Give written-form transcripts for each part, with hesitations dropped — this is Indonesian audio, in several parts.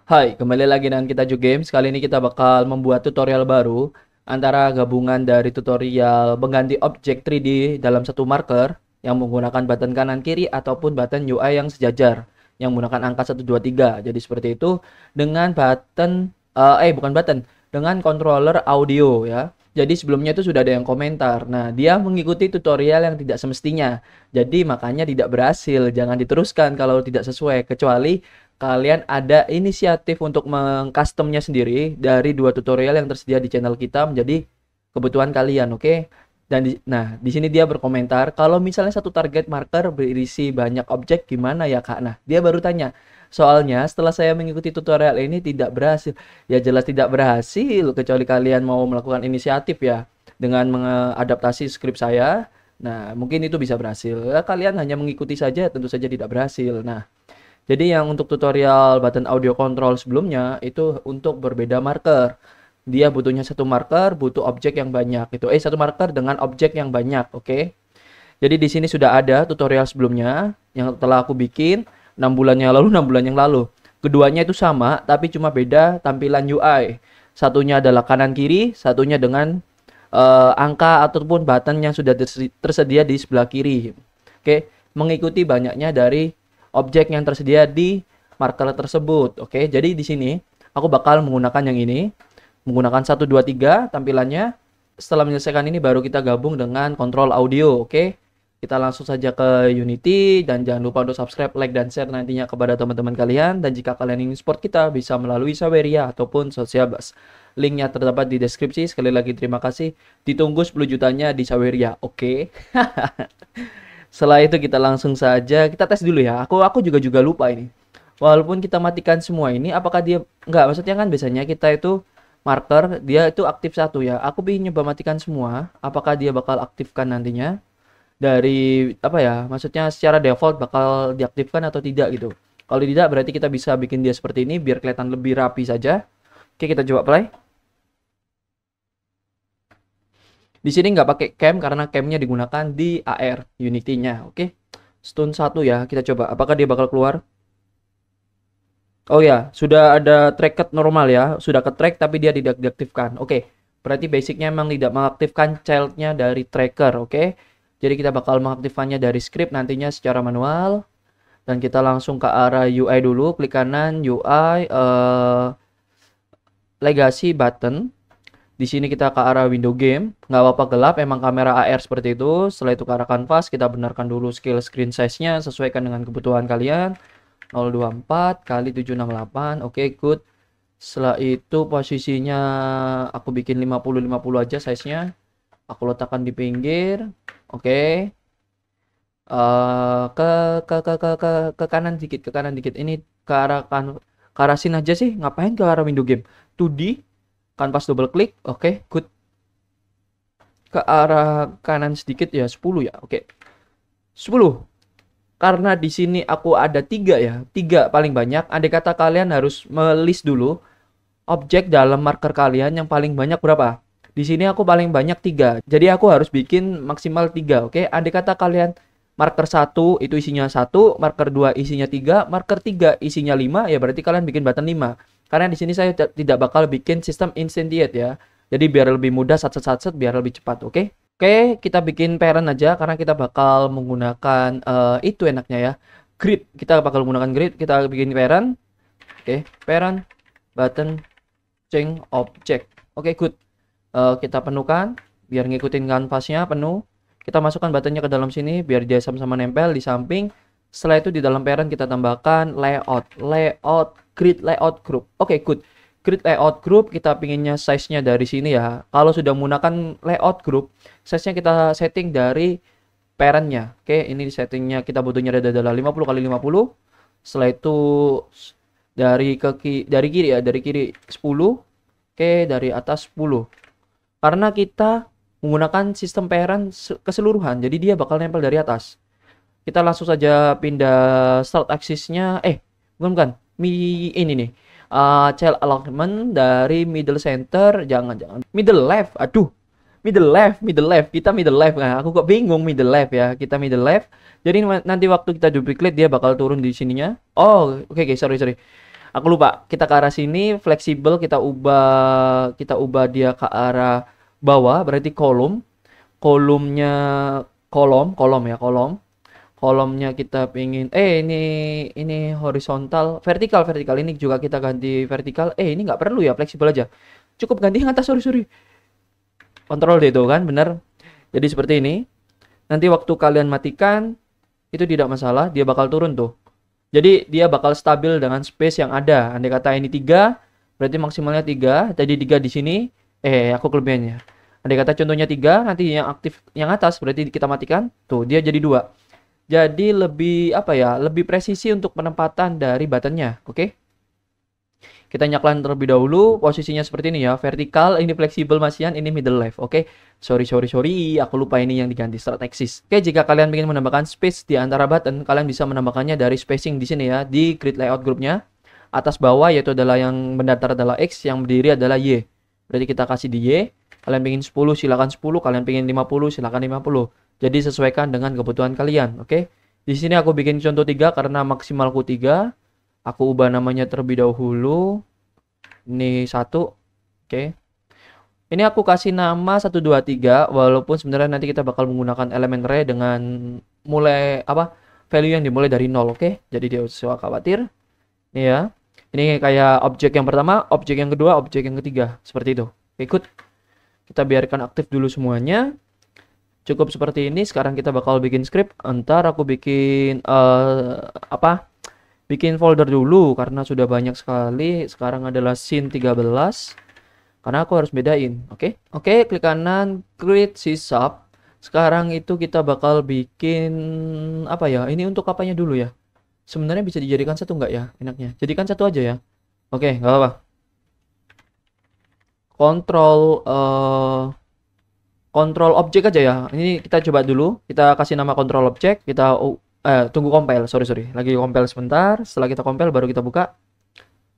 Hai, kembali lagi dengan kita Ju Games. Kali ini kita bakal membuat tutorial baru antara gabungan dari tutorial mengganti objek 3D dalam satu marker yang menggunakan button kanan kiri ataupun button UI yang sejajar yang menggunakan angka 1, 2, 3. Jadi seperti itu dengan button bukan button, dengan controller audio ya. Jadi sebelumnya itu sudah ada yang komentar. Nah, dia mengikuti tutorial yang tidak semestinya. Jadi makanya tidak berhasil. Jangan diteruskan kalau tidak sesuai kecuali kalian ada inisiatif untuk mengcustomnya sendiri dari dua tutorial yang tersedia di channel kita menjadi kebutuhan kalian, oke? Dan di sini dia berkomentar kalau misalnya satu target marker berisi banyak objek gimana ya Kak? Nah, dia baru tanya. Soalnya setelah saya mengikuti tutorial ini tidak berhasil. Ya jelas tidak berhasil kecuali kalian mau melakukan inisiatif ya dengan mengadaptasi skrip saya. Nah, mungkin itu bisa berhasil. Ya, kalian hanya mengikuti saja tentu saja tidak berhasil. Nah, jadi yang untuk tutorial button audio control sebelumnya itu untuk berbeda marker. Dia butuhnya satu marker, butuh objek yang banyak itu. Satu marker dengan objek yang banyak, oke? Jadi di sini sudah ada tutorial sebelumnya yang telah aku bikin 6 bulan yang lalu, 6 bulan yang lalu. Keduanya itu sama, tapi cuma beda tampilan UI. Satunya adalah kanan kiri, satunya dengan angka ataupun button yang sudah tersedia di sebelah kiri. Oke, mengikuti banyaknya dari objek yang tersedia di marker tersebut. Oke, jadi di sini aku bakal menggunakan yang ini, menggunakan 1, 2, 3 tampilannya. Setelah menyelesaikan ini baru kita gabung dengan kontrol audio. Oke, kita langsung saja ke Unity dan jangan lupa untuk subscribe, like, dan share nantinya kepada teman-teman kalian. Dan jika kalian ingin support kita bisa melalui Saweria ataupun Socialbus. Linknya terdapat di deskripsi. Sekali lagi terima kasih. Ditunggu 10 jutanya di Saweria. Oke. Setelah itu kita langsung saja kita tes dulu ya. Aku juga lupa ini. Walaupun kita matikan semua ini, apakah dia enggak? Maksudnya kan biasanya kita itu marker dia itu aktif satu ya. Aku ingin nyoba matikan semua. Apakah dia bakal aktifkan nantinya? Dari apa ya? Maksudnya secara default bakal diaktifkan atau tidak gitu. Kalau tidak berarti kita bisa bikin dia seperti ini biar kelihatan lebih rapi saja. Oke, kita coba play. Di sini nggak pakai cam karena camnya digunakan di AR Unity-nya. Oke. Stun 1 ya, kita coba. Apakah dia bakal keluar? Oh ya, sudah ada tracket normal ya. Sudah ke track tapi dia tidak diaktifkan. Oke. Berarti basicnya memang tidak mengaktifkan child-nya dari tracker. Oke. Jadi kita bakal mengaktifkannya dari script nantinya secara manual. Dan kita langsung ke arah UI dulu. Klik kanan UI. Legacy button. Di sini kita ke arah window game, nggak apa-apa gelap, emang kamera AR seperti itu. Setelah itu ke arah canvas, kita benarkan dulu scale screen size-nya, sesuaikan dengan kebutuhan kalian. 024 kali 768, oke, good. Setelah itu posisinya aku bikin 50-50 aja size-nya. Aku letakkan di pinggir, oke. Ke kanan dikit, ke kanan dikit. Ini ke arah sini aja sih, ngapain ke arah window game? 2D. Kanvas double klik, oke, good. Ke arah kanan sedikit ya, 10 ya, oke. 10. Karena di sini aku ada 3 ya, 3 paling banyak. Andai kata kalian harus melist dulu objek dalam marker kalian yang paling banyak berapa. Di sini aku paling banyak 3. Jadi aku harus bikin maksimal 3, oke. Andai kata kalian marker 1 itu isinya 1, marker 2 isinya 3, marker 3 isinya 5, ya berarti kalian bikin button 5. Karena di sini saya tidak bakal bikin sistem instantiate ya. Jadi biar lebih mudah satset biar lebih cepat, oke? Oke, kita bikin parent aja karena kita bakal menggunakan itu enaknya ya. Grid. Kita bakal menggunakan grid, kita bikin parent. Oke, parent button change object. Oke, good. Kita penuhkan biar ngikutin kanvasnya penuh. Kita masukkan buttonnya ke dalam sini biar dia sama-sama nempel di samping. Setelah itu di dalam parent kita tambahkan layout grid layout group. Oke, good. Grid layout group kita pinginnya size-nya dari sini ya. Kalau sudah menggunakan layout group, size-nya kita setting dari parent-nya. Oke, ini settingnya kita butuhnya adalah 50 kali 50. Setelah itu dari kiri ya, dari kiri 10. Oke, dari atas 10. Karena kita menggunakan sistem parent keseluruhan, jadi dia bakal nempel dari atas. Kita langsung saja pindah start axis-nya. Bukan. Ini nih. Child alignment dari middle center. Jangan. Middle left. Aduh. Middle left. Kita middle left. Nah, aku kok bingung middle left ya. Kita middle left. Jadi nanti waktu kita duplicate dia bakal turun di sininya. Oh, oke, sorry. Aku lupa. Kita ke arah sini, fleksibel kita ubah dia ke arah bawah, berarti kolom. Kolomnya kolom ya, kolom. Kolomnya kita pengen ini horizontal, vertikal ini juga kita ganti vertikal. Ini nggak perlu ya, fleksibel aja. Cukup ganti yang atas, sorry. Kontrol D itu kan, bener. Jadi seperti ini. Nanti waktu kalian matikan itu tidak masalah, dia bakal turun tuh. Jadi dia bakal stabil dengan space yang ada. Andai kata ini 3, berarti maksimalnya 3. Tadi 3 di sini. Aku kelebihannya. Andai kata contohnya 3, nanti yang aktif yang atas berarti kita matikan. Tuh, dia jadi 2. Jadi lebih apa ya? Lebih presisi untuk penempatan dari buttonnya. Oke? Kita nyalakan terlebih dahulu. Posisinya seperti ini ya. Vertikal, ini fleksibel masian, ini middle left. Oke? Sorry. Aku lupa ini yang diganti start axis. Oke, jika kalian ingin menambahkan space di antara button, kalian bisa menambahkannya dari spacing di sini ya, di grid layout grupnya. Atas bawah yaitu adalah yang mendatar adalah X, yang berdiri adalah Y. Berarti kita kasih di Y. Kalian pengen 10 silakan 10, kalian pengen 50 silakan 50. Jadi sesuaikan dengan kebutuhan kalian, oke? Di sini aku bikin contoh 3 karena maksimalku 3. Aku ubah namanya terlebih dahulu. Ini 1. Oke. Ini aku kasih nama 1 2 3 walaupun sebenarnya nanti kita bakal menggunakan elemen array dengan mulai value yang dimulai dari 0, oke? Jadi dia usah khawatir. Ini ya. Ini kayak objek yang pertama, objek yang kedua, objek yang ketiga. Seperti itu. Ikut. Kita biarkan aktif dulu semuanya. Cukup seperti ini. Sekarang kita bakal bikin script. Ntar aku bikin bikin folder dulu karena sudah banyak sekali. Sekarang adalah scene 13. Karena aku harus bedain, oke? Oke, klik kanan, create sysub. Sekarang itu kita bakal bikin apa ya? Ini untuk apanya dulu ya? Sebenarnya bisa dijadikan satu nggak ya? Enaknya. Jadikan satu aja ya. Oke, nggak apa-apa. Kontrol objek aja ya. Ini kita coba dulu. Kita kasih nama kontrol objek. Kita tunggu compile. Sorry. Lagi compile sebentar. Setelah kita compile baru kita buka.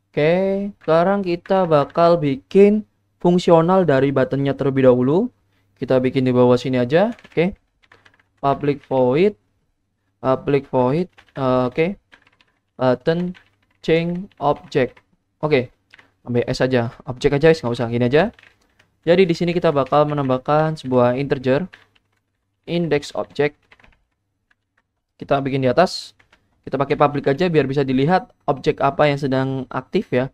Oke. Sekarang kita bakal bikin fungsional dari buttonnya terlebih dahulu. Kita bikin di bawah sini aja. Oke. Public void. Oke. Button change object. Oke. Ambil S aja. Objek aja, nggak usah gini aja. Jadi di sini kita bakal menambahkan sebuah integer index object. Kita bikin di atas. Kita pakai public aja biar bisa dilihat objek apa yang sedang aktif ya.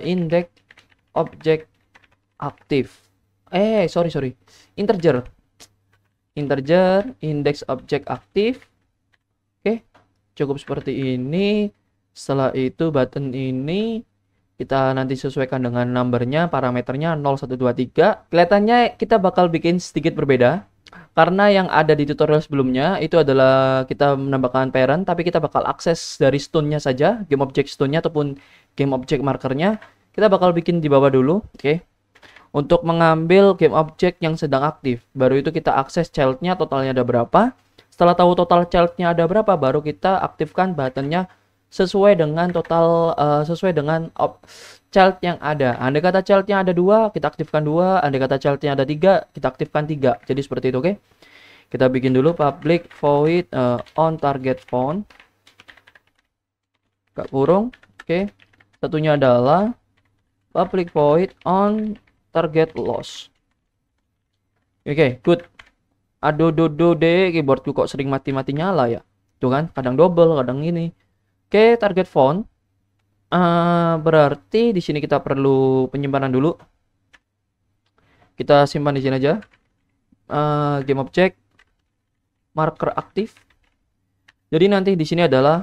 Index object aktif. Sorry. Integer index object aktif. Oke. Cukup seperti ini. Setelah itu button ini kita nanti sesuaikan dengan numbernya, parameternya 0, 1, 2, 3. Kelihatannya kita bakal bikin sedikit berbeda. Karena yang ada di tutorial sebelumnya itu adalah kita menambahkan parent, tapi kita bakal akses dari stone-nya saja, game object stone-nya ataupun game object markernya. Kita bakal bikin di bawah dulu, oke? Untuk mengambil game object yang sedang aktif. Baru itu kita akses child-nya, totalnya ada berapa. Setelah tahu total child-nya ada berapa, baru kita aktifkan button-nya sesuai dengan child yang ada. Andai kata child-nya ada 2, kita aktifkan 2. Andai kata child-nya ada 3, kita aktifkan 3. Jadi seperti itu, oke? Kita bikin dulu public void on target font. Gak kurung, oke? Satunya adalah public void on target loss. Oke, good. Aduh deh, keyboardku kok sering mati-mati nyala ya. Tuh kan, kadang double, kadang ini. Oke, target font. Berarti di sini kita perlu penyimpanan dulu. Kita simpan di sini aja. Game object marker aktif. Jadi nanti di sini adalah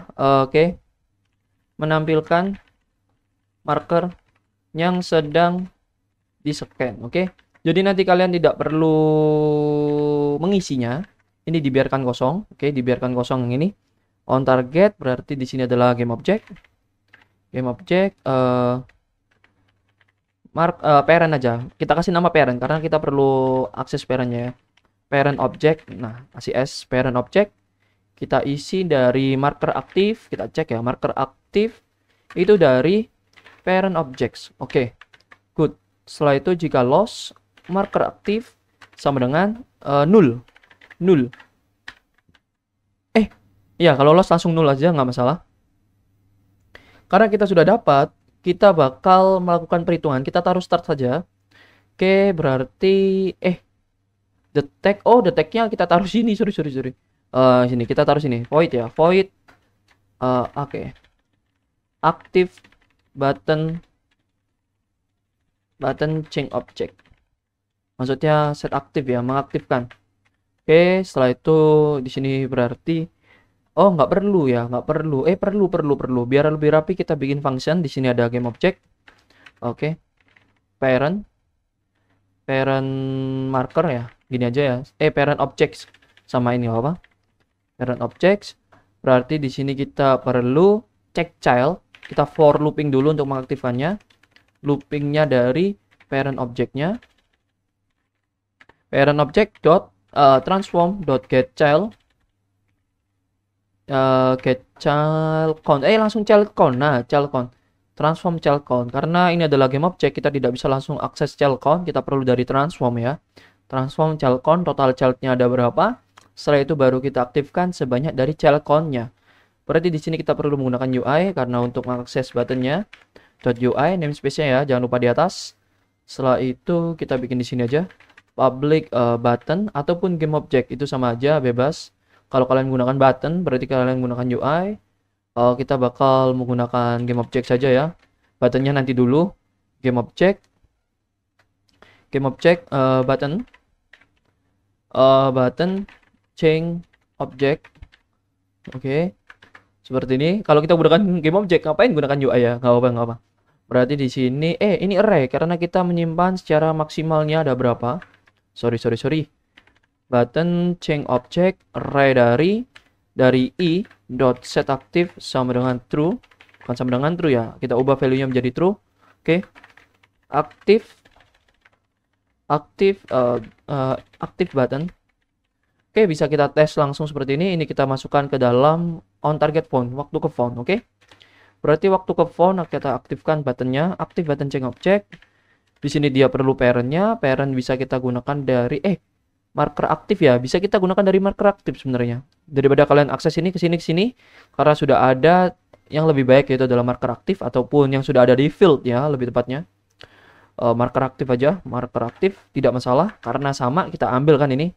menampilkan marker yang sedang di-scan, oke? Jadi nanti kalian tidak perlu mengisinya. Ini dibiarkan kosong, oke? Dibiarkan kosong yang ini. On target berarti di sini adalah game object. Game object parent aja. Kita kasih nama parent karena kita perlu akses parentnya ya. Parent object. Nah, kasih S parent object. Kita isi dari marker aktif. Kita cek ya, marker aktif itu dari parent objects. Oke. Good. Setelah itu jika loss marker aktif sama dengan null. Iya, kalau loss langsung null aja nggak masalah. Karena kita sudah dapat, kita bakal melakukan perhitungan. Kita taruh start saja. Oke, berarti detect. Oh, detectnya kita taruh sini. Sorry. Sini kita taruh sini. Void ya. Void. Oke. Active button change object. Maksudnya set aktif ya, mengaktifkan. Oke, setelah itu di sini berarti nggak perlu ya, nggak perlu. Perlu. Biar lebih rapi kita bikin function. Di sini ada game object. Oke. Parent marker ya. Gini aja ya. Parent objects sama ini apa? Parent objects. Berarti di sini kita perlu check child. Kita for looping dulu untuk mengaktifkannya. Loopingnya dari parent objectnya. Parent object dot transform dot get child count. Langsung child count. Nah, child count. Transform child count. Karena ini adalah game object, kita tidak bisa langsung akses child count. Kita perlu dari transform ya. Transform child count, total childnya ada berapa. Setelah itu baru kita aktifkan sebanyak dari child count-nya. Berarti di sini kita perlu menggunakan UI karena untuk mengakses buttonnya. .UI namespace-nya ya, jangan lupa di atas. Setelah itu kita bikin di sini aja. Public button ataupun game object itu sama aja, bebas. Kalau kalian menggunakan button berarti kalian menggunakan UI. Kita bakal menggunakan game object saja ya. Buttonnya nanti dulu. Game object button change object. Oke. Seperti ini. Kalau kita gunakan game object, ngapain gunakan UI ya? Nggak apa. Berarti di sini ini array karena kita menyimpan secara maksimalnya ada berapa? Sorry. Button change object array dari i dot set active sama dengan true. Bukan sama dengan true ya. Kita ubah value-nya menjadi true. Oke. Active button. Oke, bisa kita tes langsung seperti ini. Ini kita masukkan ke dalam on target phone, waktu ke phone, oke? Berarti waktu ke phone kita aktifkan buttonnya, active button change object. Di sini dia perlu parent-nya. Parent bisa kita gunakan dari marker aktif ya. Bisa kita gunakan dari marker aktif sebenarnya. Daripada kalian akses ini ke sini karena sudah ada yang lebih baik yaitu adalah marker aktif ataupun yang sudah ada di field ya, lebih tepatnya. Marker aktif aja, marker aktif tidak masalah karena sama kita ambil kan ini.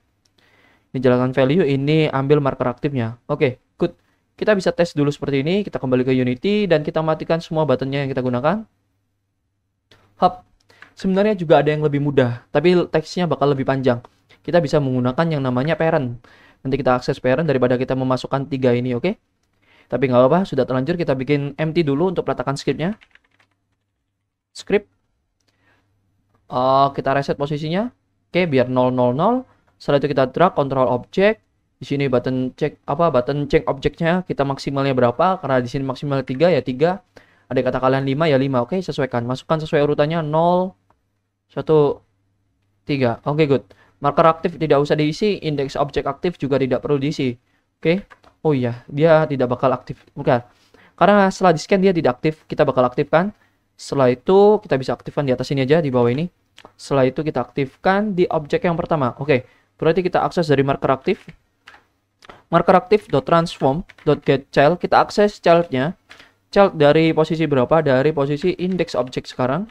Ini jalankan value, ini ambil marker aktifnya. Oke, good. Kita bisa tes dulu seperti ini. Kita kembali ke Unity dan kita matikan semua buttonnya yang kita gunakan. Hub. Sebenarnya juga ada yang lebih mudah, tapi teksnya bakal lebih panjang. Kita bisa menggunakan yang namanya parent. Nanti kita akses parent daripada kita memasukkan 3 ini, oke? Tapi nggak apa-apa, sudah terlanjur. Kita bikin empty dulu untuk letakkan scriptnya. Script. Kita reset posisinya. Oke, biar 000. Setelah itu kita drag control object. Di sini button check objectnya kita maksimalnya berapa? Karena di sini maksimal 3 ya 3. Ada kata kalian 5 ya 5. Oke, sesuaikan. Masukkan sesuai urutannya 0 1 3. Oke, good. Marker aktif tidak usah diisi, index object aktif juga tidak perlu diisi. Oke. Oh iya, dia tidak bakal aktif. Bukan. Karena setelah di-scan dia tidak aktif, kita bakal aktifkan. Setelah itu kita bisa aktifkan di atas ini aja, di bawah ini. Setelah itu kita aktifkan di objek yang pertama. Oke. Berarti kita akses dari marker aktif. Marker aktif .transform .get child. Kita akses childnya. Child dari posisi berapa? Dari posisi index object sekarang.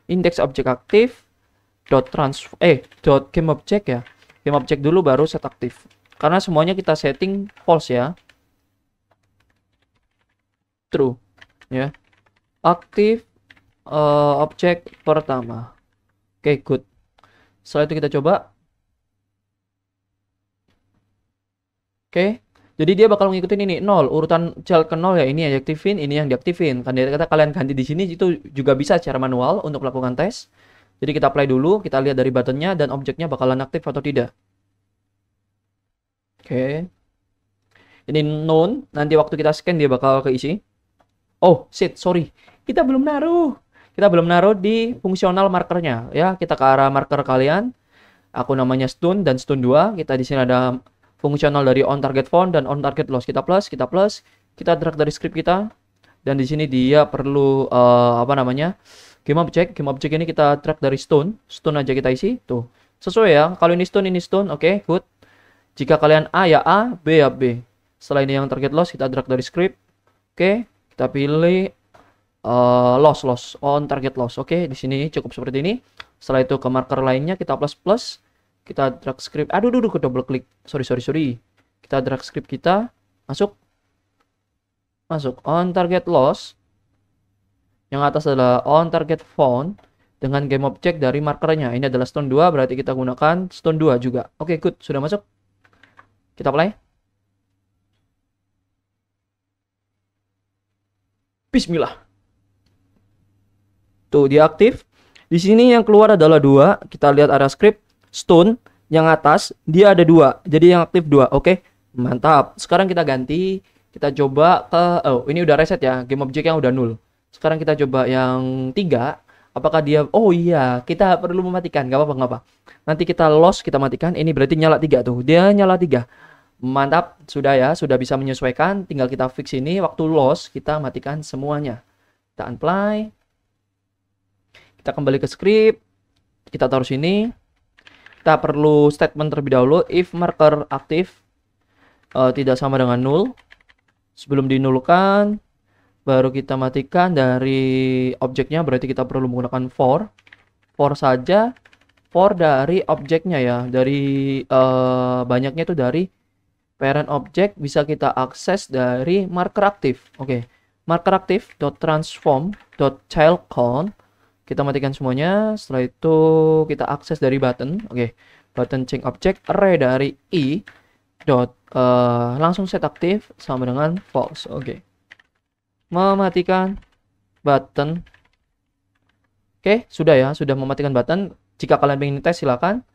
Index object aktif game object ya. Game object dulu baru set aktif. Karena semuanya kita setting false ya. True ya. Aktif objek pertama. Oke, good. Setelah itu kita coba. Oke. Jadi dia bakal ngikutin ini 0, urutan child ke 0 ya, ini yang diaktifin, ini yang diaktifin. Kan kata kalian ganti di sini itu juga bisa secara manual untuk melakukan tes. Jadi kita apply dulu, kita lihat dari buttonnya dan objeknya bakalan aktif atau tidak. Oke. Ini known, nanti waktu kita scan dia bakal keisi. Oh, shit, sorry. Kita belum naruh di fungsional markernya ya. Kita ke arah marker kalian. Aku namanya stun dan stun 2. Kita di sini ada fungsional dari on target phone dan on target loss. Kita plus, kita drag dari script kita. Dan di sini dia perlu game object ini kita drag dari stun aja kita isi. Tuh. Sesuai ya. Kalau ini stun, oke, good. Jika kalian A ya A, B ya B. Setelah ini yang target loss kita drag dari script. Oke, Kita pilih loss on target loss. Oke, di sini cukup seperti ini. Setelah itu ke marker lainnya kita plus, kita drag script. Aduh, ke double klik. Sorry. Kita drag script kita masuk on target loss. Yang atas adalah on target found dengan game object dari markernya. Ini adalah stone 2, berarti kita gunakan stone 2 juga. Oke, good, sudah masuk. Kita play. Bismillah. Tuh, dia aktif. Di sini yang keluar adalah 2. Kita lihat area script stone yang atas dia ada 2. Jadi yang aktif 2. Oke. Mantap. Sekarang kita ganti. Kita coba ke ini udah reset ya. Game object yang udah 0. Sekarang kita coba yang 3. Apakah dia iya, kita perlu mematikan. Gak apa-apa. Nanti kita loss, kita matikan. Ini berarti nyala 3 tuh. Dia nyala 3. Mantap, sudah ya, sudah bisa menyesuaikan. Tinggal kita fix ini, waktu loss kita matikan semuanya. Kita unplay. Kita kembali ke script. Kita taruh sini. Kita perlu statement terlebih dahulu. If marker aktif tidak sama dengan null. Sebelum dinulkan, baru kita matikan dari objeknya. Berarti kita perlu menggunakan for. For saja. For dari objeknya ya. Dari banyaknya itu dari parent object bisa kita akses dari marker aktif. Oke. Marker aktif .transform .child count. Kita matikan semuanya. Setelah itu kita akses dari button. Oke. Button change object array dari i langsung set aktif sama dengan false. Oke. Mematikan button. Oke, sudah ya, sudah mematikan button. Jika kalian ingin tes silakan.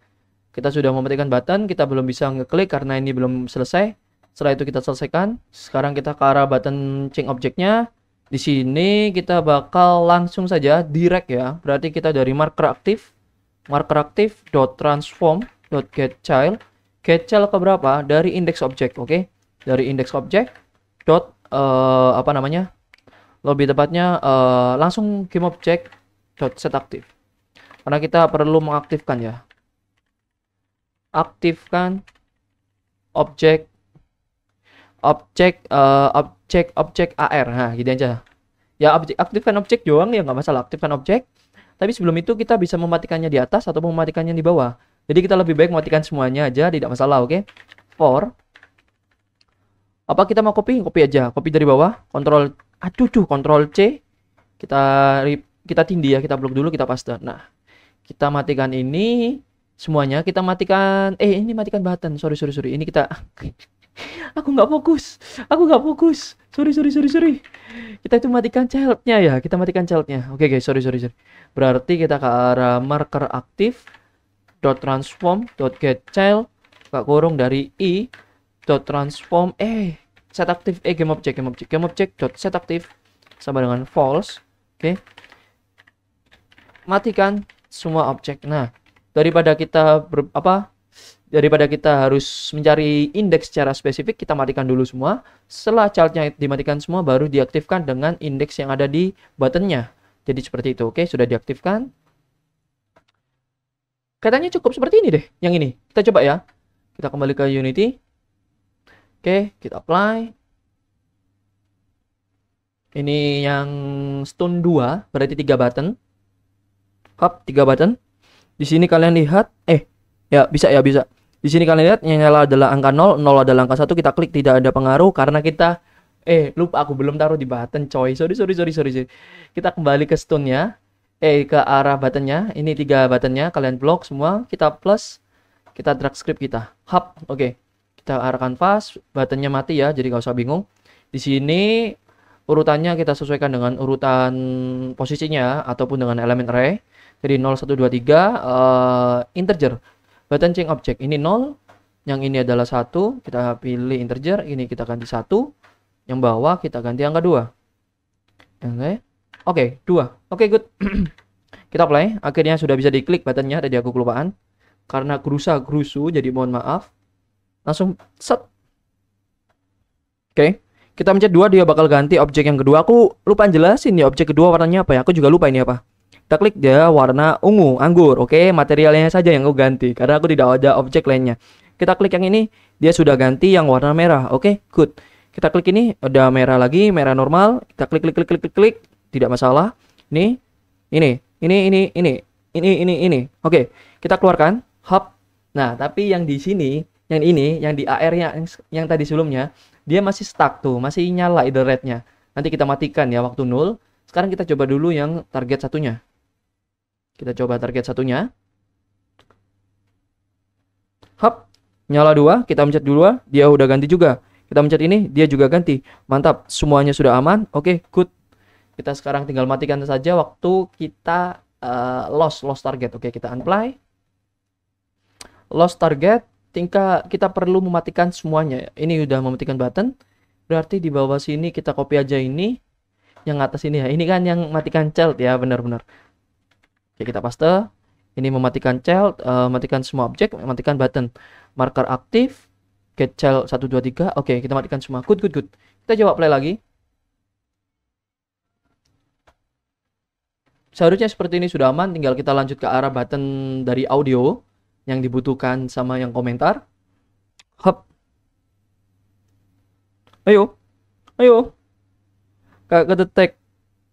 Kita sudah mematikan button, kita belum bisa ngeklik karena ini belum selesai. Setelah itu kita selesaikan. Sekarang kita ke arah button change objeknya. Di sini kita bakal langsung saja direct ya. Berarti kita dari marker aktif .transform .getChild. GetChild ke berapa? Dari index object, oke? Dari index object lebih tepatnya langsung game object .set aktif. Karena kita perlu mengaktifkan ya. Aktifkan objek AR. Nah, gitu aja. Ya, aktifkan objek doang ya, nggak masalah. Aktifkan objek. Tapi sebelum itu kita bisa mematikannya di atas atau mematikannya di bawah. Jadi kita lebih baik mematikan semuanya aja, tidak masalah, oke? For apa kita mau copy aja. Copy dari bawah. Ctrl C. Kita tindih ya, kita blok dulu, kita paste. Nah, kita matikan ini. Semuanya kita matikan. Ini matikan button. Sorry. Ini kita aku nggak fokus. Sorry. Kita itu matikan childnya ya. Kita matikan childnya. Oke guys, sorry. Berarti kita ke arah marker aktif .transform .getChild kurung dari i .transform set aktif game object .set aktif sama dengan false. Oke. Matikan semua objek. Nah, daripada kita harus mencari indeks secara spesifik, kita matikan dulu semua. Setelah childnya dimatikan semua, baru diaktifkan dengan indeks yang ada di buttonnya. Jadi seperti itu. Oke, sudah diaktifkan. Katanya cukup seperti ini deh. Yang ini kita coba ya. Kita kembali ke Unity. Oke, kita apply. Ini yang stone 2, berarti 3 button. 3 button. Di sini kalian lihat, ya bisa. Di sini kalian lihat yang nyala adalah angka 0, 0 adalah angka 1. Kita klik tidak ada pengaruh karena kita lupa aku belum taruh di button, coy. Sorry. Kita kembali ke stone-nya. Ke arah buttonnya. Ini 3 buttonnya, kalian blok semua. Kita plus, kita drag script kita. Oke. Kita arahkan fast, buttonnya mati ya, jadi nggak usah bingung. Di sini urutannya kita sesuaikan dengan urutan posisinya ataupun dengan elemen array. Jadi 0, 1, 2, 3 integer. Button change object ini 0, yang ini adalah 1, kita pilih integer, ini kita ganti 1, yang bawah kita ganti angka 2. Oke, 2. Oke, good. Kita play, akhirnya sudah bisa diklik buttonnya, tadi aku kelupaan. Karena gerusu, jadi mohon maaf. Langsung set. Oke, kita mencet 2, dia bakal ganti objek yang kedua. Aku lupa jelasin ya objek kedua warnanya apa ya, aku juga lupa ini apa. Kita klik dia warna ungu, anggur. Oke, materialnya saja yang aku ganti karena aku tidak ada objek lainnya. Kita klik yang ini, dia sudah ganti yang warna merah. Oke, good. Kita klik ini, ada merah lagi, merah normal. Kita klik klik klik klik klik, klik. Tidak masalah. Ini. Oke, kita keluarkan. Hop. Nah, tapi yang di sini, yang di AR yang tadi sebelumnya, dia masih stuck tuh, masih nyala idle rate-nya. Nanti kita matikan ya waktu 0. Sekarang kita coba dulu yang target satunya. Kita coba target satunya. Hop, nyala 2, kita mencet 2, dia udah ganti juga. Kita mencet ini, dia juga ganti. Mantap, semuanya sudah aman. Oke, good. Kita sekarang tinggal matikan saja waktu kita lost target. Oke, kita unplay. Lost target, tingkat kita perlu mematikan semuanya. Ini udah mematikan button. Berarti di bawah sini kita copy aja ini. Yang atas ini ya. Ini kan yang matikan child ya, benar-benar. Oke, kita paste. Ini mematikan child, matikan semua objek, matikan button. Marker aktif, get child 1 2 3. Oke, kita matikan semua. Good. Kita coba play lagi. Seharusnya seperti ini sudah aman, tinggal kita lanjut ke arah button dari audio yang dibutuhkan sama yang komentar. Hop. Ayo. Ke detect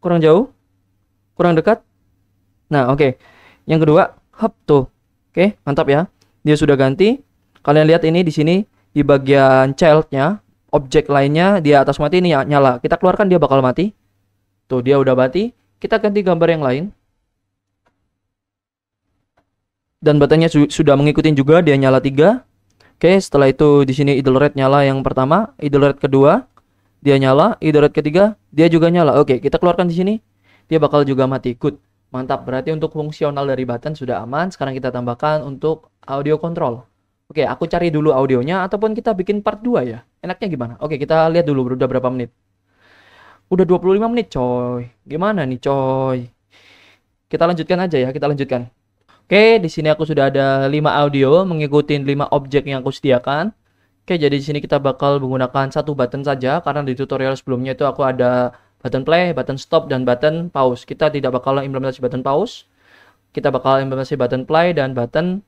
kurang jauh, kurang dekat. Nah, oke. Yang kedua, hop tuh. Oke, mantap ya. Dia sudah ganti. Kalian lihat ini di sini di bagian child-nya, objek lainnya di atas mati ini nyala. Kita keluarkan dia bakal mati. Tuh, dia udah mati. Kita ganti gambar yang lain. Dan buttonnya sudah mengikuti juga, dia nyala 3. Oke, setelah itu di sini idle rate nyala yang pertama, idle rate kedua, dia nyala, idle rate ketiga, dia juga nyala. Oke, kita keluarkan di sini. Dia bakal juga mati. Good. Mantap, berarti untuk fungsional dari button sudah aman. Sekarang kita tambahkan untuk audio control. Oke, aku cari dulu audionya ataupun kita bikin part 2 ya. Enaknya gimana? Oke, kita lihat dulu udah berapa menit. Udah 25 menit, coy. Gimana nih, coy? Kita lanjutkan aja ya, kita lanjutkan. Oke, di sini aku sudah ada 5 audio mengikuti 5 objek yang aku sediakan. Oke, jadi di sini kita bakal menggunakan satu button saja karena di tutorial sebelumnya itu aku ada button play, button stop, dan button pause. Kita tidak bakal implementasi button pause. Kita bakal implementasi button play dan button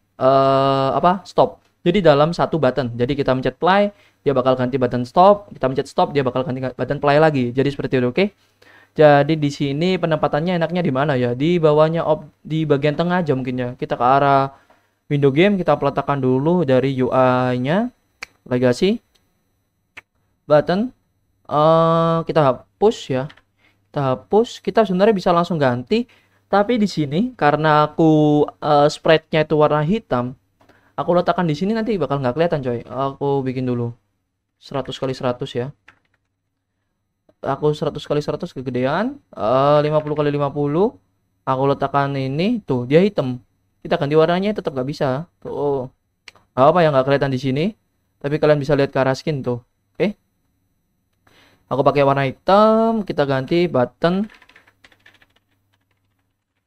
stop. Jadi dalam satu button. Jadi kita mencet play, dia bakal ganti button stop. Kita mencet stop, dia bakal ganti button play lagi. Jadi seperti itu, oke? Jadi di sini penempatannya enaknya di mana ya? Di bawahnya di bagian tengah aja mungkin ya. Kita ke arah window game, kita letakkan dulu dari UI-nya. Legacy. Button. Kita hapus ya. Kita hapus. Kita sebenarnya bisa langsung ganti. Tapi di sini karena aku spread-nya itu warna hitam, aku letakkan di sini nanti bakal nggak kelihatan, coy. Aku bikin dulu 100 kali 100 ya. Aku 100 kali 100 kegedean, 50 kali 50. Aku letakkan ini, tuh dia hitam. Kita ganti warnanya tetap nggak bisa. Tuh, apa yang nggak kelihatan di sini? Tapi kalian bisa lihat ke arah skin tuh. Oke. Aku pakai warna hitam. Kita ganti button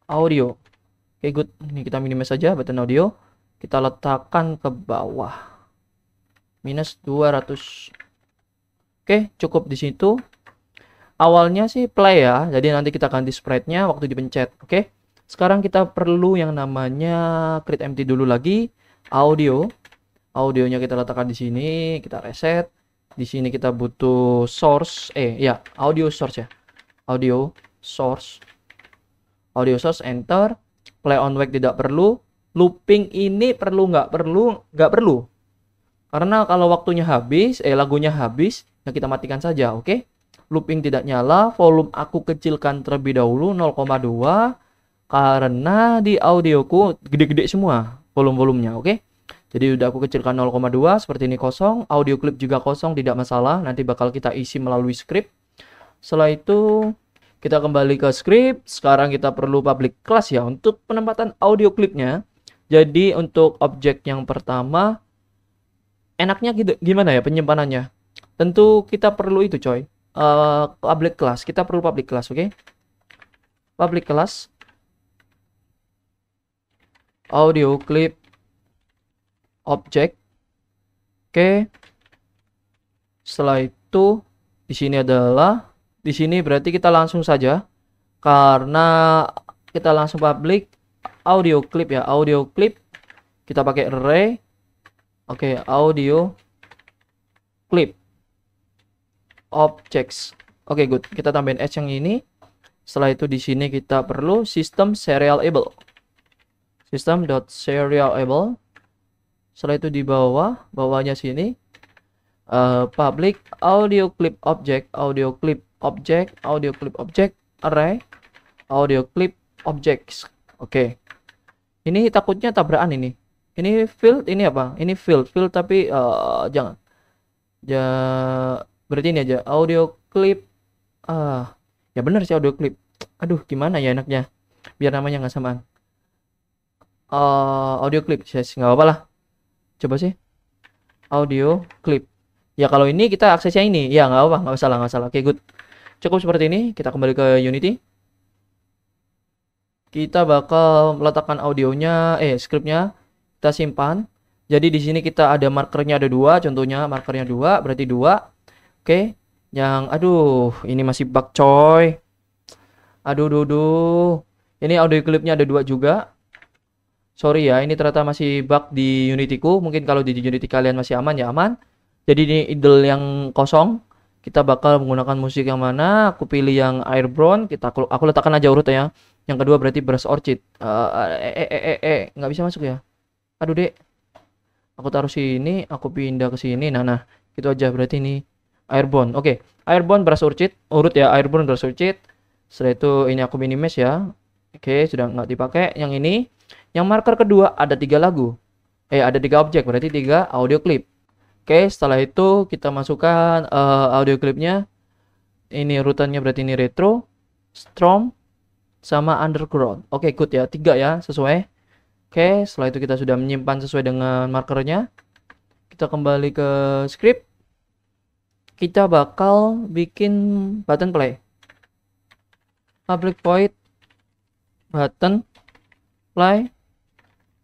audio. Oke, good. Ini kita minimize saja button audio. Kita letakkan ke bawah. Minus 200. Oke, cukup di situ. Awalnya sih play ya. Jadi nanti kita ganti sprite-nya waktu dipencet. Oke. Sekarang kita perlu yang namanya create empty dulu lagi. Audio. Audionya kita letakkan di sini, kita reset. Di sini kita butuh source. Audio source ya. Audio source. Audio source, enter. Play on wake tidak perlu. Looping ini perlu nggak perlu? Nggak perlu. Karena kalau waktunya habis, lagunya habis, ya kita matikan saja, oke? Looping tidak nyala. Volume aku kecilkan terlebih dahulu 0,2 karena di audioku gede-gede semua volume-volumenya, oke? Jadi udah aku kecilkan 0,2 seperti ini kosong. Audio clip juga kosong, tidak masalah. Nanti bakal kita isi melalui script. Setelah itu kita kembali ke script. Sekarang kita perlu public class ya untuk penempatan audio clipnya. Jadi untuk objek yang pertama, enaknya gitu, gimana ya penyimpanannya? Tentu kita perlu itu, coy. Public class. Kita perlu public class, oke? Public class. Audio clip object. Oke. Setelah itu di sini berarti kita langsung saja karena kita langsung public audio clip ya, audio clip kita pakai array. Oke, audio clip. objects. Oke, good. Kita tambahin s yang ini. Setelah itu di sini kita perlu system serialable. System.serialable. Setelah itu di bawahnya sini public audio clip object, array audio clip objects. Oke. Ini takutnya tabrakan ini. Ini field, ini apa? Ini field tapi jangan. Berarti ini aja audio clip. Ya benar sih audio clip. Aduh, gimana ya enaknya? Biar namanya nggak samaan. Audio clip, yes, nggak apa-apa lah. Coba sih. Audio clip. Ya kalau ini kita aksesnya ini, ya nggak apa, nggak salah. Oke, good. Cukup seperti ini. Kita kembali ke Unity. Kita bakal meletakkan audionya, scriptnya kita simpan. Jadi di sini kita ada markernya ada 2, contohnya markernya 2, berarti 2. Oke. Aduh, ini masih bug coy. Aduh. Ini audio clipnya ada 2 juga. Sorry ya, ini ternyata masih bug di Unity-ku. Mungkin kalau di Unity kalian masih aman ya aman. Jadi ini idle yang kosong. Kita bakal menggunakan musik yang mana? Aku pilih yang Airborne. Aku letakkan aja urut ya. Yang kedua berarti Brush Orchid. Nggak bisa masuk ya. Aduh dek. Aku taruh sini, aku pindah ke sini. Nah, gitu aja. Berarti ini Airborne. Oke, Airborne Brush Orchid. Urut ya, Airborne Brush Orchid. Setelah itu ini aku minimize ya. Oke, sudah nggak dipakai. Yang ini. Yang marker kedua ada 3 lagu. Ada 3 objek, berarti 3 audio clip. Oke, setelah itu kita masukkan audio clipnya. Ini urutannya berarti ini retro, strom, sama underground. Oke, good ya, 3 ya, sesuai. Oke, setelah itu kita sudah menyimpan sesuai dengan markernya. Kita kembali ke script. Kita bakal bikin button play. Public void button play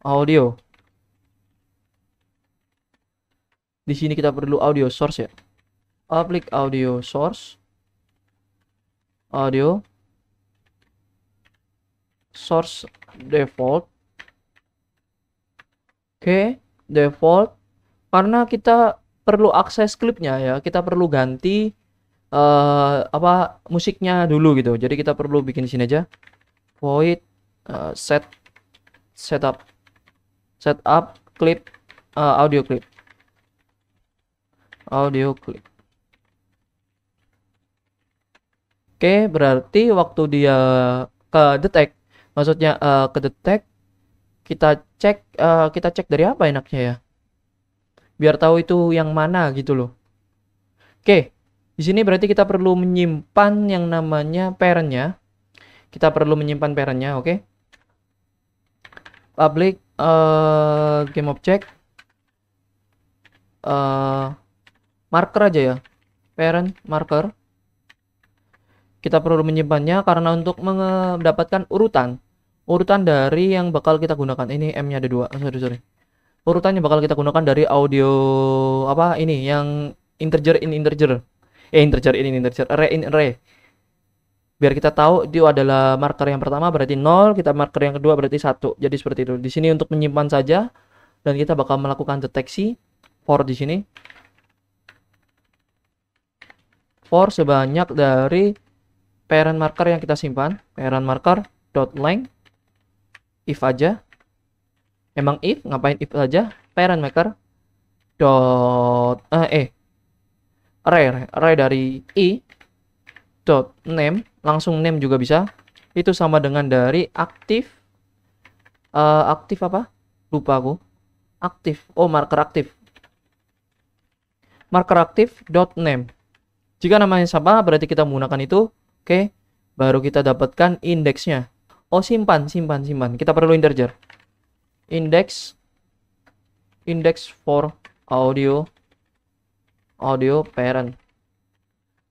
audio. Di sini kita perlu audio source ya. Public audio source. Audio source default. Oke, default. Karena kita perlu akses klipnya ya. Kita perlu ganti musiknya dulu gitu. Jadi kita perlu bikin sini aja. Void setup clip audio clip. Oke, berarti waktu dia ke detect, maksudnya ke detect, kita cek dari apa enaknya ya, biar tahu itu yang mana gitu loh. Oke, di sini berarti kita perlu menyimpan yang namanya parentnya. Kita perlu menyimpan parentnya, oke. Public game object marker aja ya, parent marker. Kita perlu menyimpannya karena untuk mendapatkan urutan dari yang bakal kita gunakan. Ini M-nya ada 2. Sorry. Urutannya bakal kita gunakan dari audio ini yang integer in integer. Array in array. Biar kita tahu itu adalah marker yang pertama berarti 0, kita marker yang kedua berarti 1. Jadi seperti itu. Di sini untuk menyimpan saja dan kita bakal melakukan deteksi for di sini. For sebanyak dari parent marker yang kita simpan, parent marker dot length if aja. Emang if, ngapain if aja? Parent marker dot array dari i dot name, langsung name juga bisa. Itu sama dengan dari aktif apa? Lupa aku. Aktif. Oh, marker aktif. Marker aktif dot name. Jika namanya sama berarti kita menggunakan itu. Oke, baru kita dapatkan indeksnya. Oh, simpan. Kita perlu integer. Index for audio parent.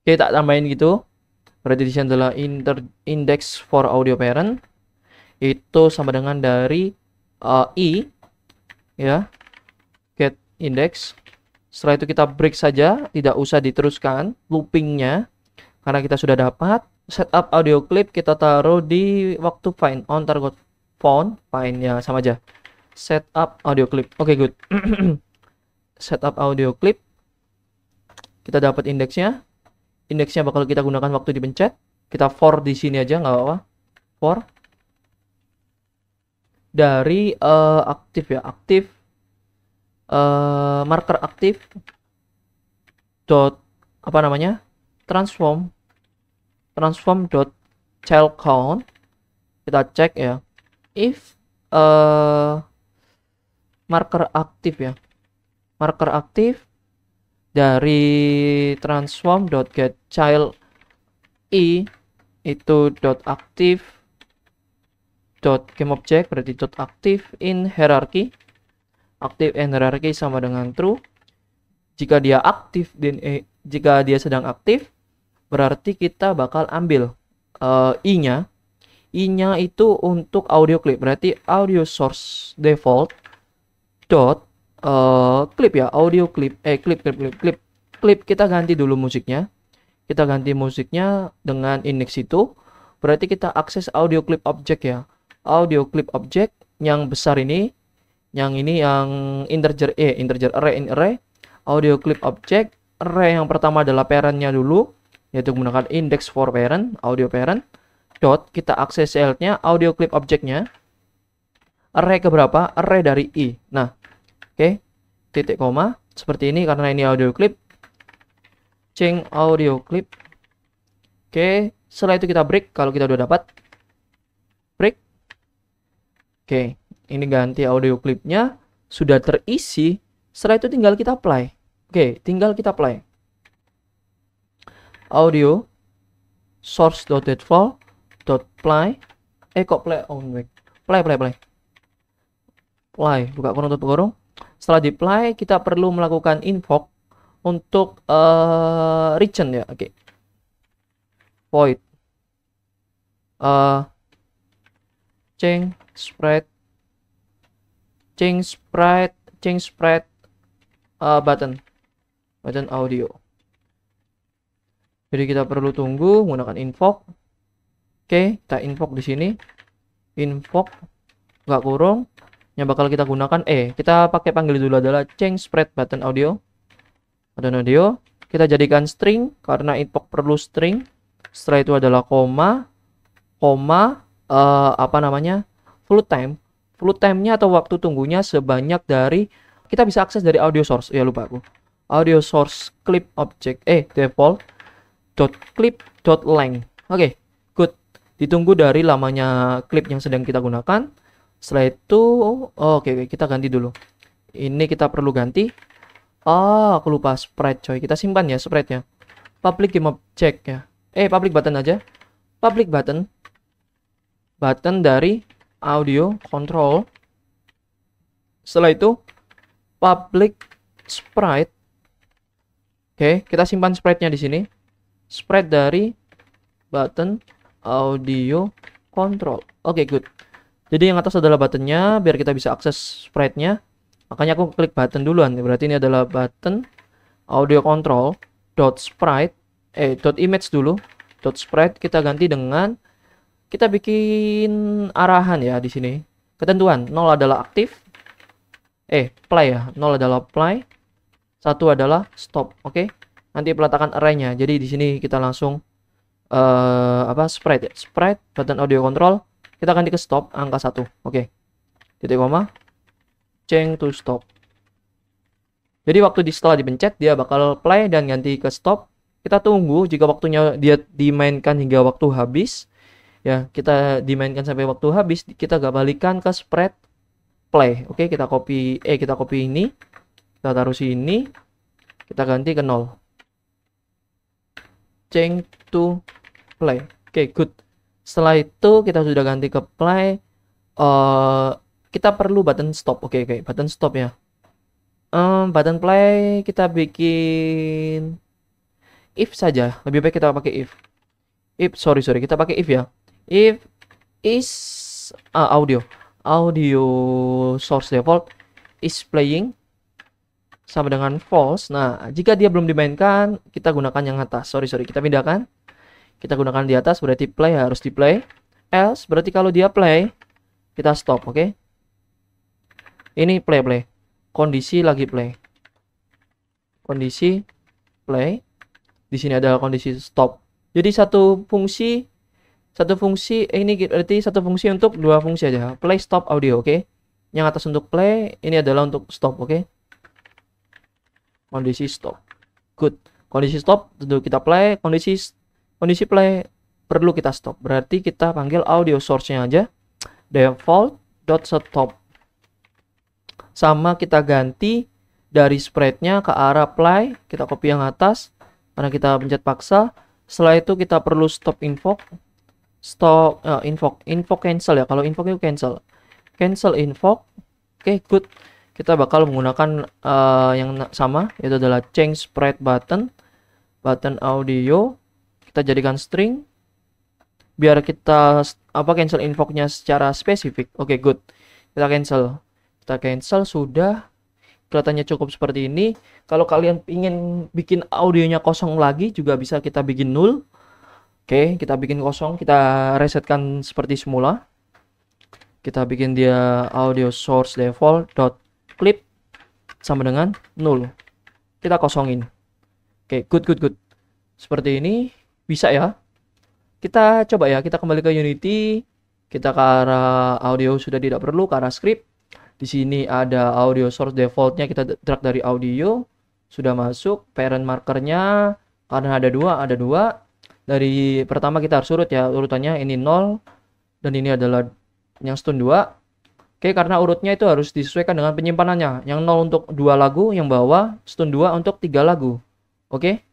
Oke, tak tambahin gitu. Berarti di sini adalah index for audio parent. Itu sama dengan dari i ya. Get index. Setelah itu kita break saja, tidak usah diteruskan loopingnya. Karena kita sudah dapat setup audio clip, kita taruh di waktu find on target found find ya, sama aja. Setup audio clip. Oke, good. Setup audio clip. Kita dapat indeksnya. Indeksnya bakal kita gunakan waktu dipencet. Kita for di sini aja, nggak apa-apa. For dari aktif ya, aktif marker aktif dot apa namanya, transform dot child count. Kita cek ya, if marker aktif ya, marker aktif dari transform dot get child i itu dot aktif dot game object, berarti dot aktif in hierarchy. Aktif in hierarchy sama dengan true. Jika dia aktif dan jika dia sedang aktif, berarti kita bakal ambil i-nya. I-nya itu untuk audio clip, berarti audio source default dot clip ya, audio clip, clip kita ganti dulu musiknya. Kita ganti musiknya dengan index itu, berarti kita akses audio clip object ya. Audio clip object yang besar ini, yang integer array. Audio clip object array yang pertama adalah parentnya dulu, yaitu menggunakan index for parent, audio parent dot kita akses child-nya, audio clip object-nya. Array keberapa? Array dari i. Nah, oke, titik koma seperti ini karena ini audio clip. Change audio clip. Oke, setelah itu kita break kalau kita udah dapat. Break. Oke, ini ganti audio clipnya sudah terisi. Setelah itu tinggal kita play. Oke, tinggal kita play. Audio source.default .play. Kok play on back. Play, buka kurung tutup kurung. Setelah di play, kita perlu melakukan invoke untuk region ya. Oke. Void change spread button audio. Jadi kita perlu tunggu menggunakan invoke. Oke, kita invoke di sini. Invoke nggak kurung. Yang bakal kita gunakan kita pakai panggil dulu adalah change spread button audio. Kita jadikan string karena invoke perlu string. Setelah itu adalah koma float time. Float time-nya atau waktu tunggunya sebanyak dari, kita bisa akses dari audio source. Ya lupa aku. Audio source clip object default dot clip dot length. Oke, good. Ditunggu dari lamanya klip yang sedang kita gunakan. Setelah itu oke, kita ganti dulu. Ini kita perlu ganti. Aku lupa sprite coy. Kita simpan ya sprite-nya. Public game object ya. Public button aja. Public button dari audio control. Setelah itu public sprite. Oke, kita simpan sprite-nya di sini. Sprite dari button audio control. Oke, good. Jadi yang atas adalah buttonnya biar kita bisa akses sprite-nya. Makanya aku klik button duluan. Berarti ini adalah button audio control dot sprite dot image dulu dot sprite. Kita ganti dengan, kita bikin arahan ya di sini. Ketentuan 0 adalah aktif. Play ya. 0 adalah play. 1 adalah stop. Oke. Nanti peletakan array-nya. Jadi di sini kita langsung sprite ya. Sprite button audio control. Kita ganti ke stop angka 1. Oke. Titik koma. Change to stop. Jadi waktu setelah dipencet dia bakal play dan ganti ke stop. Kita tunggu jika waktunya dia dimainkan hingga waktu habis. Ya, kita dimainkan sampai waktu habis, kita gak balikan ke spread play. Oke, kita copy ini. Kita taruh sini. Kita ganti ke 0. Change to play. Oke, good. Setelah itu kita sudah ganti ke play. Kita perlu button stop. Oke, button stop ya. Button play kita bikin if saja. Lebih baik kita pakai if. Sorry, kita pakai if ya. If is audio source default is playing sama dengan false. Nah, jika dia belum dimainkan, kita gunakan yang atas. Sorry, kita pindahkan. Kita gunakan di atas, berarti play harus di play. Else berarti kalau dia play, kita stop. Oke. Ini play. Kondisi lagi play. Kondisi play. Di sini adalah kondisi stop. Jadi satu fungsi ini berarti satu fungsi untuk dua fungsi aja. Play stop audio, oke. Yang atas untuk play, ini adalah untuk stop, oke. Kondisi stop. Good. Kondisi stop tentu kita play, kondisi play perlu kita stop. Berarti kita panggil audio source-nya aja default.stop. Sama kita ganti dari spread-nya ke arah play, kita copy yang atas karena kita pencet paksa. Setelah itu kita perlu stop invoke. Invoke cancel ya. Kalau invoke itu cancel invoke. Oke, good. Kita bakal menggunakan yang sama, yaitu adalah change spread button audio. Kita jadikan string biar kita cancel invoke-nya secara spesifik. Oke, good. Kita cancel sudah. Kelihatannya cukup seperti ini. Kalau kalian ingin bikin audionya kosong lagi juga bisa kita bikin null. Oke, kita bikin kosong, kita resetkan seperti semula. Kita bikin dia audio source default dot clip sama dengan null. Kita kosongin. Oke, good. Seperti ini bisa ya. Kita coba ya, kita kembali ke Unity. Kita ke arah audio sudah tidak perlu, ke arah script. Di sini ada audio source defaultnya, kita drag dari audio. Sudah masuk, parent markernya karena ada dua. Dari pertama kita harus urut ya, urutannya ini 0 dan ini adalah yang stun 2. Oke, karena urutnya itu harus disesuaikan dengan penyimpanannya. Yang 0 untuk 2 lagu, yang bawah stun 2 untuk 3 lagu. Oke,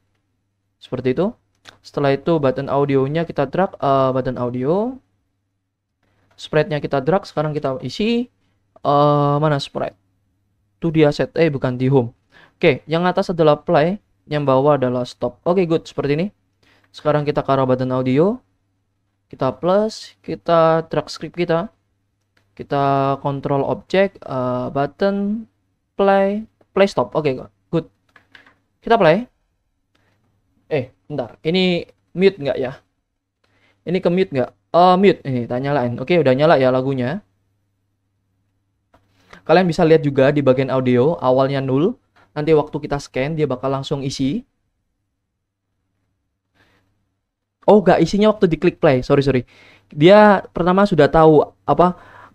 seperti itu. Setelah itu button audionya kita drag, button audio. Spreadnya kita drag, sekarang kita isi. Mana spread? Itu dia set, bukan di home. Oke, yang atas adalah play, yang bawah adalah stop. Oke, good, seperti ini. Sekarang kita ke arah button audio. Kita plus, kita drag script kita. Kita control object, button, play stop. Oke, good. Kita play. Bentar. Ini mute nggak ya? Ini ke mute nggak? Mute. Ini, tak nyalain. Oke, udah nyala ya lagunya. Kalian bisa lihat juga di bagian audio, awalnya null. Nanti waktu kita scan, dia bakal langsung isi. Oh, nggak isinya waktu diklik play. Sorry. Dia pertama sudah tahu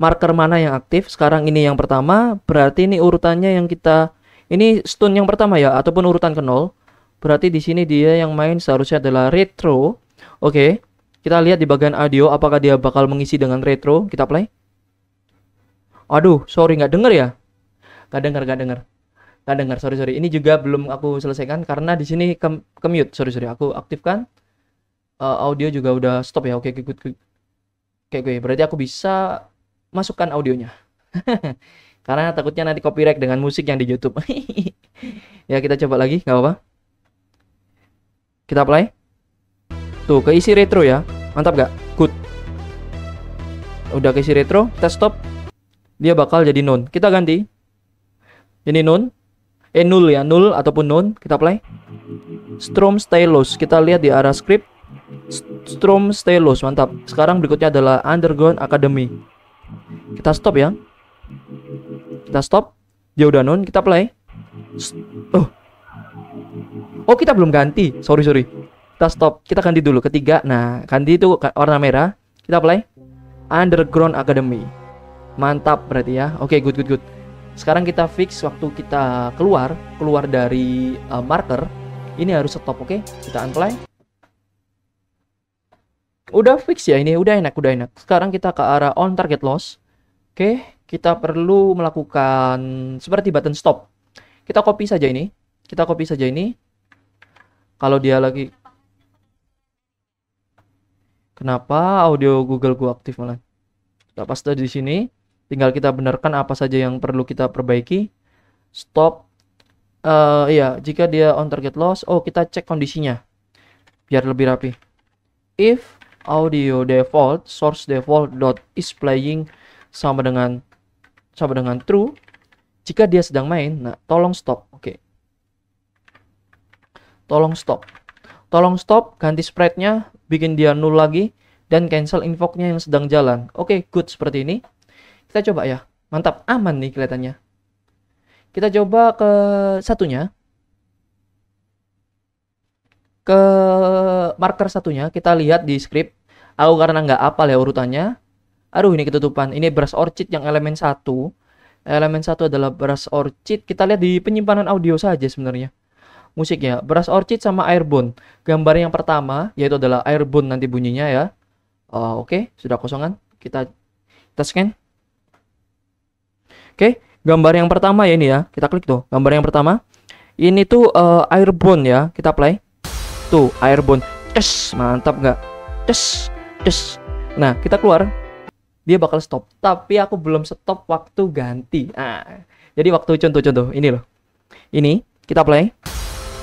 marker mana yang aktif. Sekarang ini yang pertama. Berarti ini urutannya yang kita... Ini stun yang pertama ya, ataupun urutan ke 0. Berarti di sini dia yang main seharusnya adalah retro. Oke. Kita lihat di bagian audio, apakah dia bakal mengisi dengan retro. Kita play. Aduh, sorry, nggak denger ya? Nggak denger, sorry. Ini juga belum aku selesaikan karena di sini ke mute. Sorry. Aku aktifkan. Audio juga udah stop ya. Oke, good. Oke, berarti aku bisa masukkan audionya. Karena takutnya nanti copyright dengan musik yang di YouTube. Ya, kita coba lagi, nggak apa-apa. Kita play. Tuh, keisi retro ya. Mantap gak? Good. Udah keisi retro, kita stop. Dia bakal jadi none. Kita ganti. Ini none. Null ya, null ataupun none. Kita play. Strum stylus. Kita lihat di arah script. Strum stylus, mantap. Sekarang berikutnya adalah Underground Academy. Kita stop ya. Kita stop. Dia udah none. Kita play. Oh, kita belum ganti. Sorry. Kita stop. Kita ganti dulu. Ketiga. Nah, ganti itu warna merah. Kita play. Underground Academy. Mantap berarti ya. Oke, good. Sekarang kita fix waktu kita keluar dari marker. Ini harus stop, oke? Kita unplay. Udah fix ya ini, udah enak. Sekarang kita ke arah on target loss. Oke, kita perlu melakukan seperti button stop. Kita copy saja ini. Kalau dia lagi... Kenapa audio Google gua aktif malah? Kita paste di sini. Tinggal kita benarkan apa saja yang perlu kita perbaiki. Stop. Iya, jika dia on target loss, kita cek kondisinya biar lebih rapi. If audio default source default dot is playing sama dengan true, jika dia sedang main, nah tolong stop. Oke. Tolong stop, ganti spreadnya, bikin dia null lagi, dan cancel invoke-nya yang sedang jalan. Oke, good seperti ini. Kita coba ya. Mantap, aman nih kelihatannya. Kita coba ke satunya. ke marker satunya, kita lihat di script. Aku karena nggak apal ya urutannya. Aduh, ini ketutupan. Ini brush orchid yang elemen satu. Elemen satu adalah brush orchid. Kita lihat di penyimpanan audio saja sebenarnya. Musiknya, brush orchid sama airborne. Gambar yang pertama, yaitu adalah airborne nanti bunyinya ya. Oke, sudah kosongan. Kita scan. Oke, gambar yang pertama ya ini ya. Kita klik tuh. Gambar yang pertama. Ini tuh airborne ya. Kita play. Tuh, airborne. Yes, mantap nggak? Yes, yes. Nah, kita keluar. Dia bakal stop. Tapi aku belum stop waktu ganti. Nah, jadi waktu contoh-contoh. Ini loh. Ini, kita play.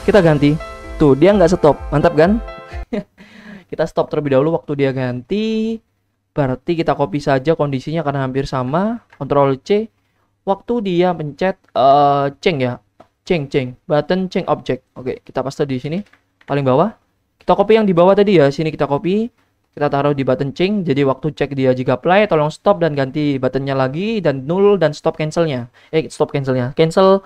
Kita ganti. Tuh, dia nggak stop. Mantap kan? Kita stop terlebih dahulu waktu dia ganti. Berarti kita copy saja kondisinya karena hampir sama. Ctrl C. Waktu dia pencet change ya. Change. Button change object. Oke, kita paste di sini. Paling bawah. Kita copy yang di bawah tadi ya. Sini kita copy. Kita taruh di button change. Jadi waktu cek dia jika play, tolong stop dan ganti buttonnya lagi. Dan null dan stop cancelnya. Stop cancelnya. Cancel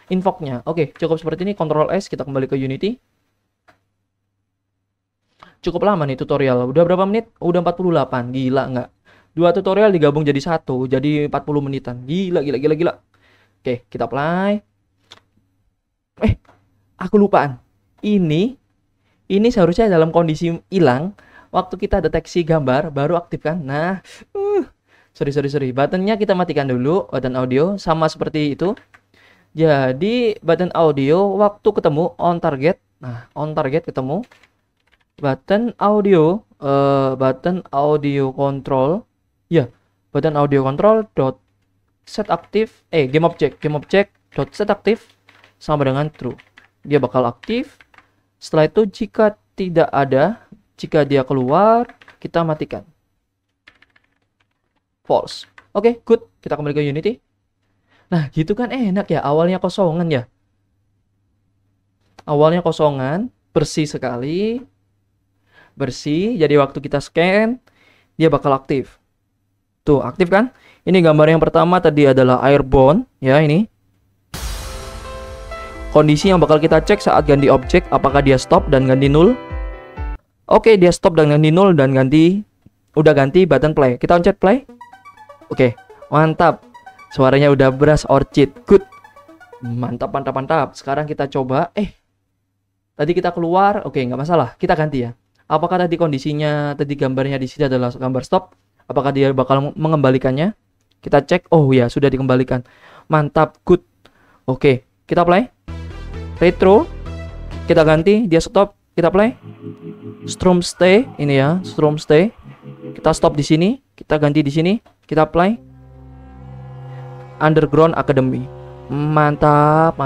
invoke-nya. Oke, cukup seperti ini. Ctrl S. Kita kembali ke Unity. Cukup lama nih tutorial. Udah berapa menit? Udah 48. Gila nggak? 2 tutorial digabung jadi 1. Jadi 40 menitan. Gila. Oke, kita play. Aku lupaan. Ini seharusnya dalam kondisi hilang. Waktu kita deteksi gambar, baru aktif kan? Nah, sorry. Buttonnya kita matikan dulu. Button audio, sama seperti itu. Jadi, button audio, waktu ketemu, on target. Nah, on target ketemu. Button audio control. Ya, button audio control dot set aktif. Game object dot set aktif sama dengan true. Dia bakal aktif. Setelah itu jika tidak ada, jika dia keluar, kita matikan. False. Oke, good. Kita kembali ke Unity. Nah, gitu kan enak ya. Awalnya kosongan ya. Awalnya kosongan, bersih sekali. Bersih, jadi waktu kita scan, dia bakal aktif. Tuh, aktif kan? Ini gambar yang pertama tadi adalah airborne, ya ini. Kondisi yang bakal kita cek saat ganti objek, apakah dia stop dan ganti null. Oke, dia stop dan ganti null dan udah ganti button play. Kita pencet play. Oke, mantap. Suaranya udah brush orchid. Good. Mantap. Sekarang kita coba. Tadi kita keluar. Oke, nggak masalah. Kita ganti ya. Apakah tadi kondisinya, tadi gambarnya di sini adalah gambar stop? Apakah dia bakal mengembalikannya? Kita cek. Oh ya, sudah dikembalikan. Mantap. Good. Oke, kita play. Retro, kita ganti, dia stop, kita play. Strum stay, ini ya, strum stay. Kita stop di sini, kita ganti di sini, kita play. Underground Academy, mantap.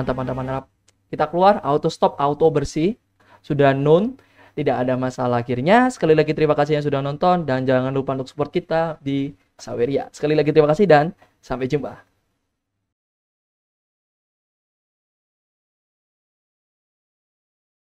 Kita keluar, auto stop, auto bersih, sudah known, tidak ada masalah akhirnya. Sekali lagi terima kasih yang sudah nonton dan jangan lupa untuk support kita di Saweria. Sekali lagi terima kasih dan sampai jumpa.